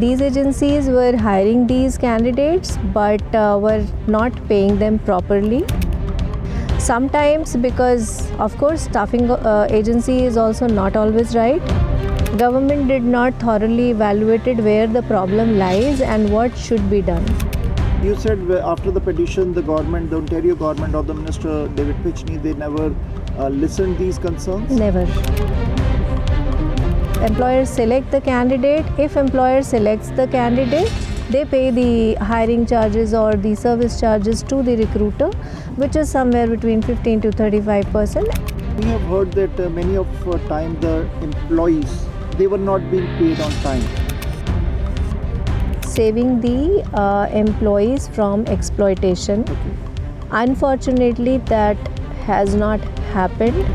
these agencies were hiring these candidates but were not paying them properly. Sometimes because, of course, staffing agency is also not always right. Government did not thoroughly evaluated where the problem lies and what should be done. You said after the petition, the government, the Ontario government or the Minister David Pichny, they never listened these concerns? Never. Employers select the candidate. If employer selects the candidate, they pay the hiring charges or the service charges to the recruiter, which is somewhere between 15 to 35%. We have heard that many of time the employees, they were not being paid on time. Saving the employees from exploitation. Okay. Unfortunately, that has not happened.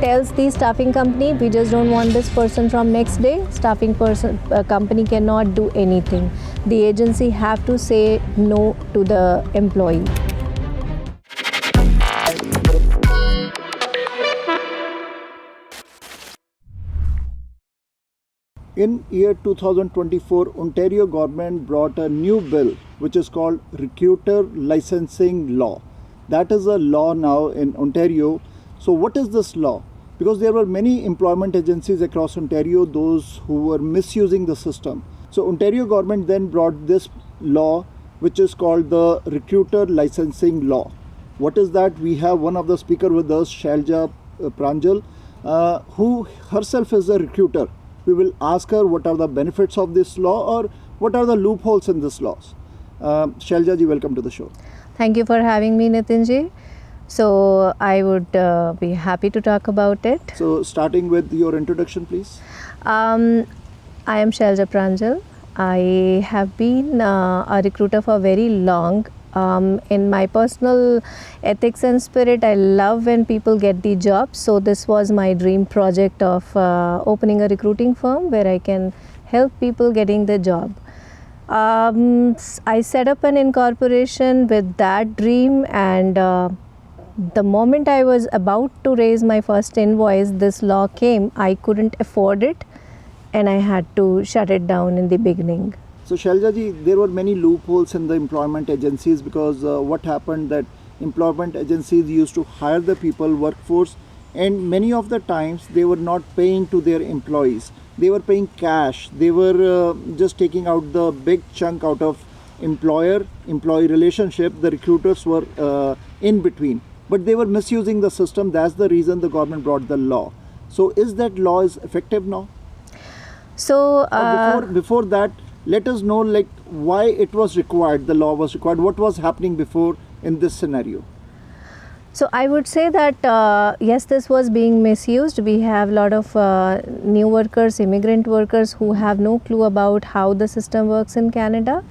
Tells the staffing company, we just don't want this person from next day. Staffing company cannot do anything. The agency have to say no to the employee. In year 2024, Ontario government brought a new bill which is called Recruiter Licensing Law. That is a law now in Ontario. So what is this law? Because there were many employment agencies across Ontario, those who were misusing the system. So Ontario government then brought this law which is called the Recruiter Licensing Law. What is that? We have one of the speaker with us, Shailja Pranjal, who herself is a recruiter. We will ask her what are the benefits of this law or what are the loopholes in this laws. Shailja ji, welcome to the show. Thank you for having me, Nitin ji. So I would be happy to talk about it. So starting with your introduction, please. I am Shailja Pranjal. I have been a recruiter for very long. In my personal ethics and spirit, I love when people get the job. So this was my dream project of opening a recruiting firm where I can help people getting the job. I set up an incorporation with that dream, and the moment I was about to raise my first invoice, this law came. I couldn't afford it and I had to shut it down in the beginning. So Shailja ji, there were many loopholes in the employment agencies because what happened that employment agencies used to hire the people, workforce, and many of the times they were not paying to their employees. They were paying cash. They were just taking out the big chunk out of employer-employee relationship. The recruiters were in between, but they were misusing the system. That's the reason the government brought the law. So is that law is effective now? So before that, let us know like why it was required, the law was required, what was happening before in this scenario. So I would say that yes, this was being misused. We have a lot of new workers, immigrant workers who have no clue about how the system works in Canada.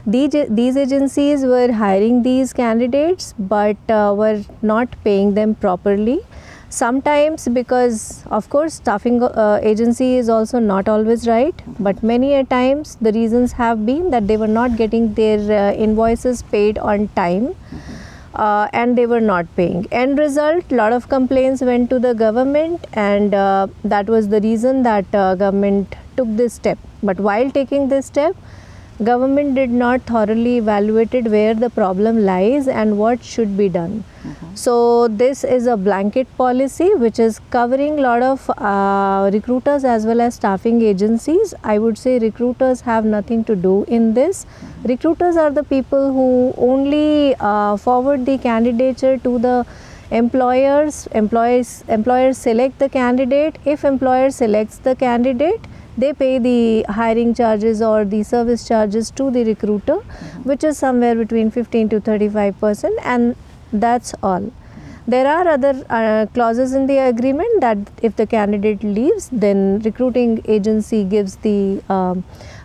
These agencies were hiring these candidates but were not paying them properly. Sometimes because, of course, staffing agency is also not always right, but many a times the reasons have been that they were not getting their invoices paid on time. And they were not paying. End result, lot of complaints went to the government, and that was the reason that government took this step. But while taking this step, government did not thoroughly evaluated where the problem lies and what should be done. So this is a blanket policy which is covering a lot of recruiters as well as staffing agencies. I would say recruiters have nothing to do in this. Recruiters are the people who only forward the candidature to the employers. Employers select the candidate. If employer selects the candidate, they pay the hiring charges or the service charges to the recruiter, which is somewhere between 15 to 35%, and that's all. There are other clauses in the agreement that if the candidate leaves, then recruiting agency gives the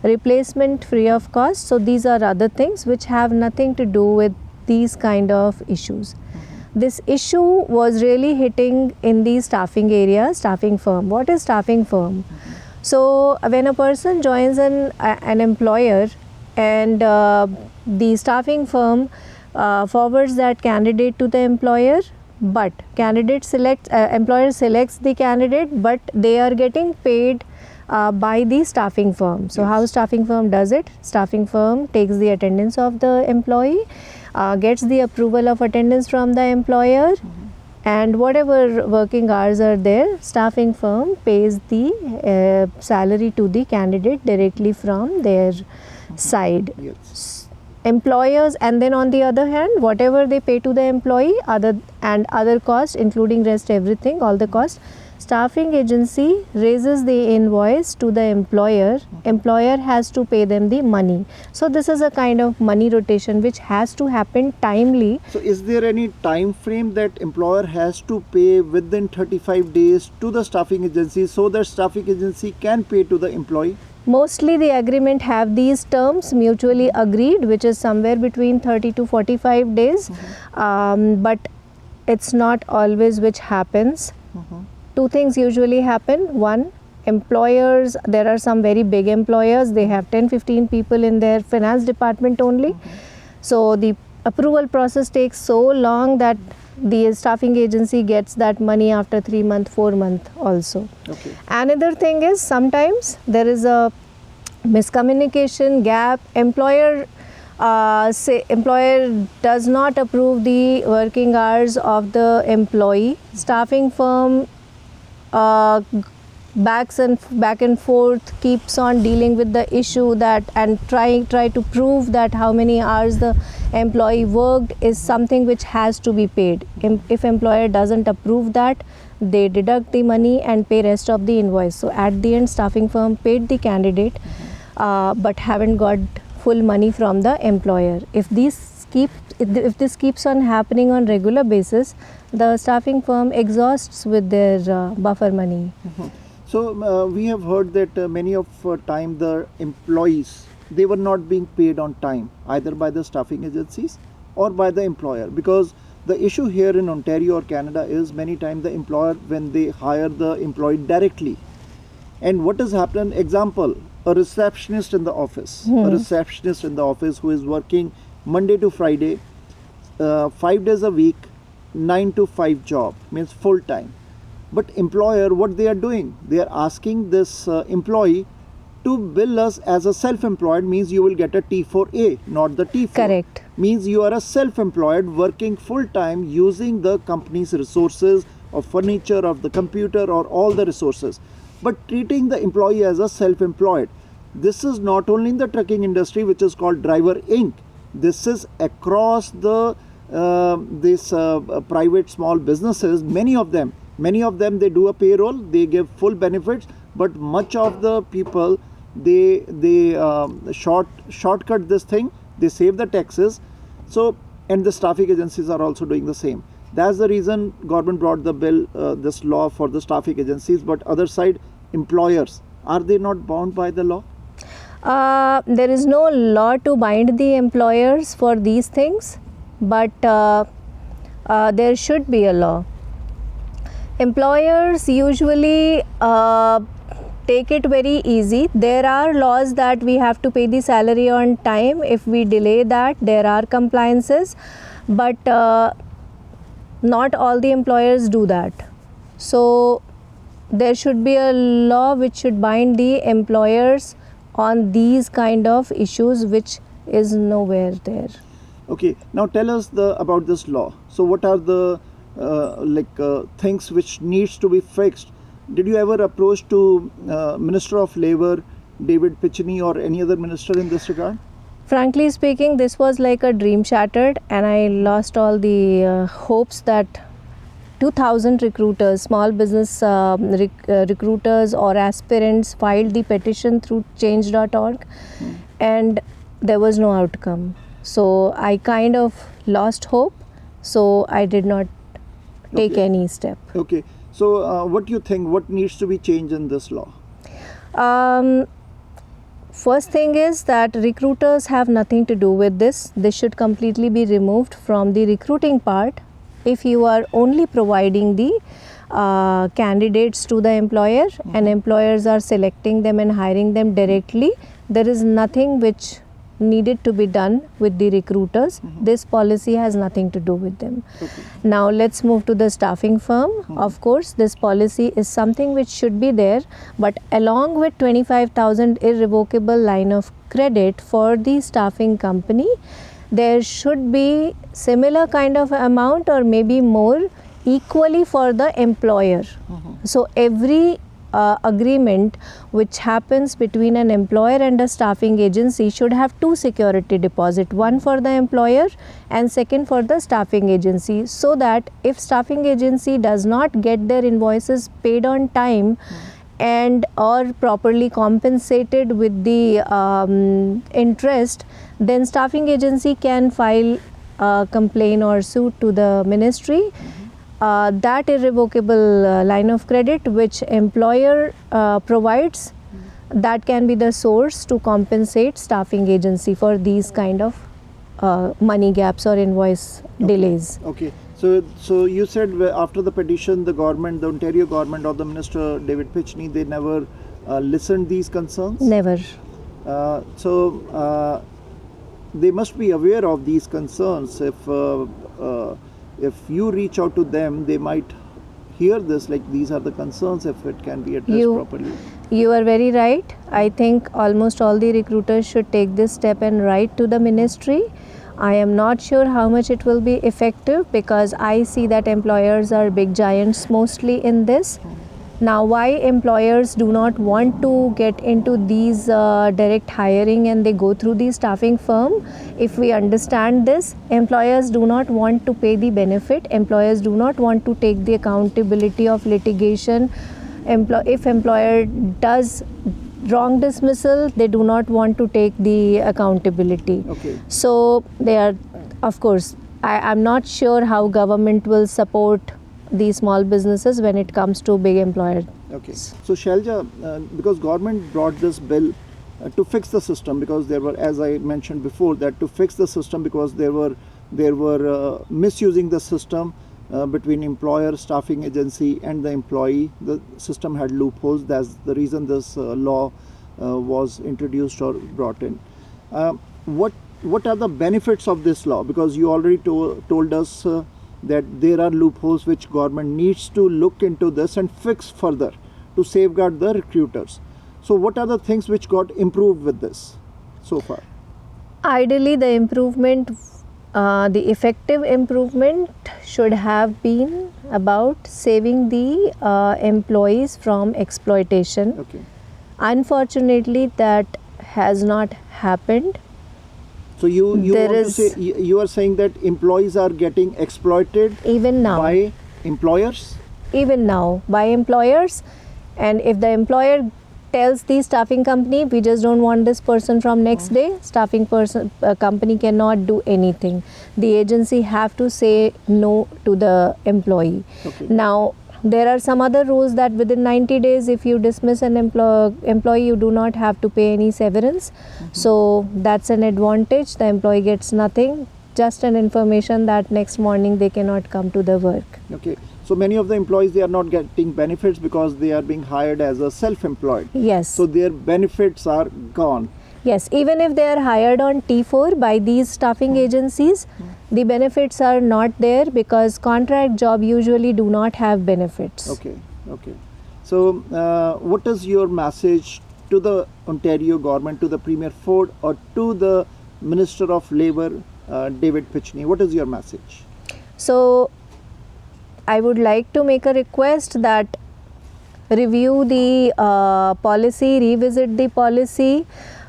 replacement free of cost. So these are other things which have nothing to do with these kind of issues. This issue was really hitting in the staffing area, staffing firm. What is staffing firm? So when a person joins an employer and the staffing firm forwards that candidate to the employer, but employer selects the candidate, but they are getting paid by the staffing firm. So Yes. how staffing firm does it? Staffing firm takes the attendance of the employee, gets the approval of attendance from the employer, and whatever working hours are there, staffing firm pays the salary to the candidate directly from their side. Yes. Employers, and then on the other hand, whatever they pay to the employee, other costs, including rest everything, all the costs, staffing agency raises the invoice to the employer. Employer has to pay them the money. So this is a kind of money rotation which has to happen timely. So is there any time frame that employer has to pay within 35 days to the staffing agency so that staffing agency can pay to the employee? Mostly the agreement have these terms mutually agreed, which is somewhere between 30 to 45 days. But it's not always which happens. Two things usually happen. One, employers, there are some very big employers, they have 10-15 people in their finance department only. So the approval process takes so long that the staffing agency gets that money after 3 months, 4 months also. Okay. Another thing is sometimes there is a miscommunication gap. Employer does not approve the working hours of the employee. Staffing firm back and forth, keeps on dealing with the issue that and try to prove that how many hours the employee worked is something which has to be paid. If employer doesn't approve that, they deduct the money and pay rest of the invoice. So at the end, staffing firm paid the candidate, but haven't got full money from the employer. If this keeps on happening on regular basis, the staffing firm exhausts with their buffer money. So we have heard that many of time the employees, they were not being paid on time either by the staffing agencies or by the employer, because the issue here in Ontario or Canada is many times the employer, when they hire the employee directly, and what has happened, example, a receptionist in the office, who is working Monday to Friday, 5 days a week, 9 to 5 job, means full time. But employer, what they are doing, they are asking this employee to bill us as a self-employed, means you will get a T4A, not the T4. Correct. Means you are a self-employed working full-time using the company's resources of furniture, of the computer, or all the resources. But treating the employee as a self-employed, this is not only in the trucking industry, which is called Driver Inc. This is across the private small businesses, many of them they do a payroll, they give full benefits, but much of the people they shortcut this thing, they save the taxes. So, and the staffing agencies are also doing the same. That's the reason government brought the bill, this law for the staffing agencies. But other side, employers, are they not bound by the law? There is no law to bind the employers for these things, but there should be a law. Employers usually take it very easy. There are laws that we have to pay the salary on time. If we delay that, there are compliances, but not all the employers do that. So there should be a law which should bind the employers on these kind of issues, which is nowhere there. Okay, now tell us about this law. So what are the things which needs to be fixed? Did you ever approach to Minister of Labour, David Picheny, or any other minister in this regard? Frankly speaking, this was like a dream shattered, and I lost all the hopes that 2,000 recruiters, small business recruiters or aspirants filed the petition through change.org, and there was no outcome. So I kind of lost hope, so I did not take any step. Okay, so what do you think, what needs to be changed in this law? First thing is that recruiters have nothing to do with this. This should completely be removed from the recruiting part. If you are only providing the candidates to the employer, and employers are selecting them and hiring them directly, there is nothing which needed to be done with the recruiters. This policy has nothing to do with them. Now let's move to the staffing firm. Of course, this policy is something which should be there, but along with 25,000 irrevocable line of credit for the staffing company, there should be similar kind of amount or maybe more equally for the employer. So every agreement which happens between an employer and a staffing agency should have two security deposit, one for the employer and second for the staffing agency, so that if staffing agency does not get their invoices paid on time and or properly compensated with the interest, then staffing agency can file a complaint or suit to the ministry. That irrevocable line of credit which employer provides, that can be the source to compensate staffing agency for these kind of money gaps or invoice delays. Okay. So you said after the petition, the government, the Ontario government or the Minister David Pitchney, they never listened these concerns? Never. So they must be aware of these concerns. If you reach out to them, they might hear this, like these are the concerns, if it can be addressed properly. You are very right. I think almost all the recruiters should take this step and write to the ministry. I am not sure how much it will be effective, because I see that employers are big giants mostly in this. Now, why employers do not want to get into these direct hiring and they go through the staffing firm? If we understand this, employers do not want to pay the benefit. Employers do not want to take the accountability of litigation. If employer does wrong dismissal, they do not want to take the accountability. Okay. So they are, of course, I'm not sure how government will support these small businesses when it comes to big employers. Okay. So Shailja, because government brought this bill to fix the system, because there were, as I mentioned before, that to fix the system because there were misusing the system between employer, staffing agency and the employee. The system had loopholes. That's the reason this law was introduced or brought in. What are the benefits of this law? Because you already told us that there are loopholes which government needs to look into this and fix further to safeguard the recruiters. So what are the things which got improved with this so far? Ideally, the improvement, the effective improvement should have been about saving the employees from exploitation. Okay. Unfortunately, that has not happened. So you are saying that employees are getting exploited even now by employers? Even now by employers, and if the employer tells the staffing company, we just don't want this person from next day, staffing company cannot do anything. The agency have to say no to the employee. Okay. Now there are some other rules that within 90 days if you dismiss an employee, you do not have to pay any severance. So that's an advantage. The employee gets nothing, just an information that next morning they cannot come to the work. Okay. So many of the employees, they are not getting benefits because they are being hired as a self-employed. Yes. So their benefits are gone. Yes, even if they are hired on T4 by these staffing agencies, the benefits are not there because contract job usually do not have benefits. Okay, okay. So what is your message to the Ontario government, to the Premier Ford or to the Minister of Labour, David Pitchney? What is your message? So I would like to make a request that review the policy, revisit the policy,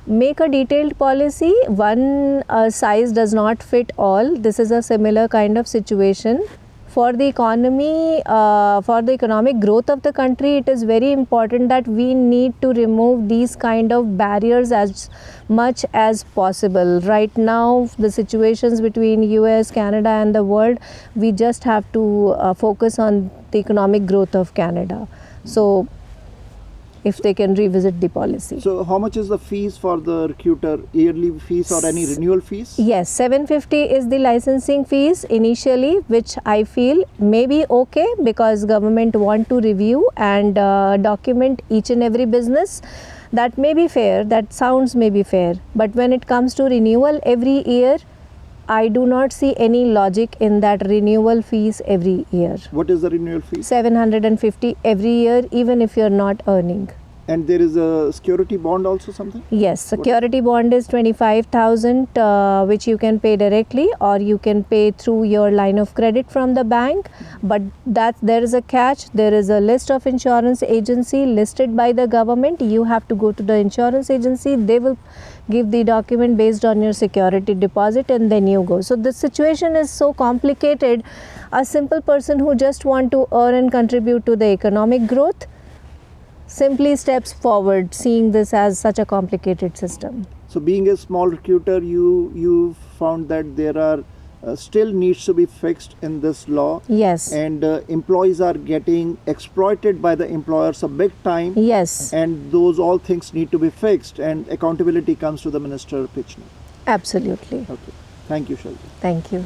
make a detailed policy. One size does not fit all. This is a similar kind of situation. For the economy, for the economic growth of the country, it is very important that we need to remove these kind of barriers as much as possible. Right now, the situations between US, Canada and the world, we just have to focus on the economic growth of Canada. So if they can revisit the policy. So how much is the fees for the recruiter, yearly fees or any renewal fees? Yes, 750 is the licensing fees initially, which I feel may be okay because government want to review and document each and every business. That may be fair, that sounds may be fair, but when it comes to renewal every year, I do not see any logic in that renewal fees every year. What is the renewal fee? 750 every year, even if you're not earning. And there is a security bond also something? Yes, security bond is 25,000, which you can pay directly or you can pay through your line of credit from the bank. But there is a catch. There is a list of insurance agency listed by the government. You have to go to the insurance agency. They will give the document based on your security deposit, and then you go. So the situation is so complicated. A simple person who just want to earn and contribute to the economic growth simply steps forward, seeing this as such a complicated system. So being a small recruiter, you found that there are still needs to be fixed in this law. Yes. And employees are getting exploited by the employers a big time. Yes. And those all things need to be fixed, and accountability comes to the Minister Pitchner. Absolutely. Okay. Thank you, Shalvi. Thank you.